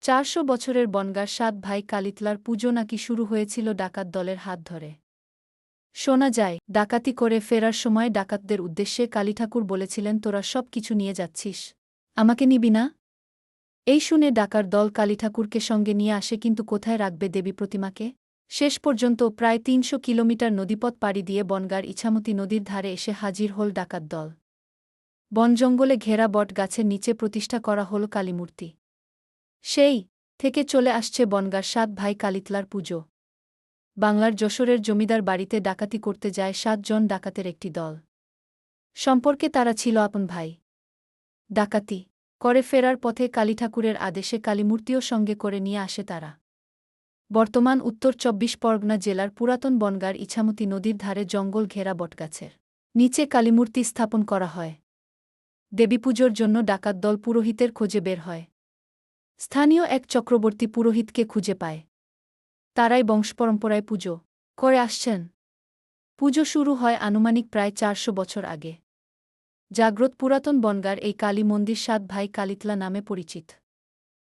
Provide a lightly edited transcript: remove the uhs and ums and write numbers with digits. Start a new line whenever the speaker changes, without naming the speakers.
400 বছরের বনগাঁর 7 ভাই কালিতলার পুজো নাকি শুরু হয়েছিল ডাকাত দলের হাত ধরে। শোনা যায়, ডাকাতি করে ফেরার সময় ডাকাতদের উদ্দেশ্যে কালীঠাকুর বলেছিলেন, তোরা সব কিছু নিয়ে যাচ্ছিস, আমাকে নিবি না? এই শুনে ডাকার দল কালীঠাকুরকে সঙ্গে নিয়ে আসে, কিন্তু কোথায় রাখবে দেবী প্রতিমাকে? শেষ পর্যন্ত প্রায় 300 কিলোমিটার নদীপথ পাড়ি দিয়ে বনগাঁর ইছামতি নদীর ধারে এসে হাজির হল ডাকাত দল। বনজঙ্গলে ঘেরা বট গাছের নিচে প্রতিষ্ঠা করা হল কালীমূর্তি। সেই থেকে চলে আসছে বনগাঁর 7 ভাই কালিতলার পুজো। বাংলার যশোরের জমিদার বাড়িতে ডাকাতি করতে যায় 7 জন ডাকাতের একটি দল। সম্পর্কে তারা ছিল আপন ভাই। ডাকাতি করে ফেরার পথে কালীঠাকুরের আদেশে কালীমূর্তিও সঙ্গে করে নিয়ে আসে তারা। বর্তমান উত্তর 24 পরগনা জেলার পুরাতন বনগাঁর ইছামতি নদীর ধারে জঙ্গল ঘেরা বটগাছের নিচে কালীমূর্তি স্থাপন করা হয়। দেবীপুজোর জন্য ডাকাত দল পুরোহিতের খোঁজে বের হয়। স্থানীয় এক চক্রবর্তী পুরোহিতকে খুঁজে পায়। তারাই বংশপরম্পরায় পুজো করে আসছেন। পুজো শুরু হয় আনুমানিক প্রায় 400 বছর আগে। জাগ্রত পুরাতন বনগাঁর এই কালী মন্দির 7 ভাই কালিতলা নামে পরিচিত।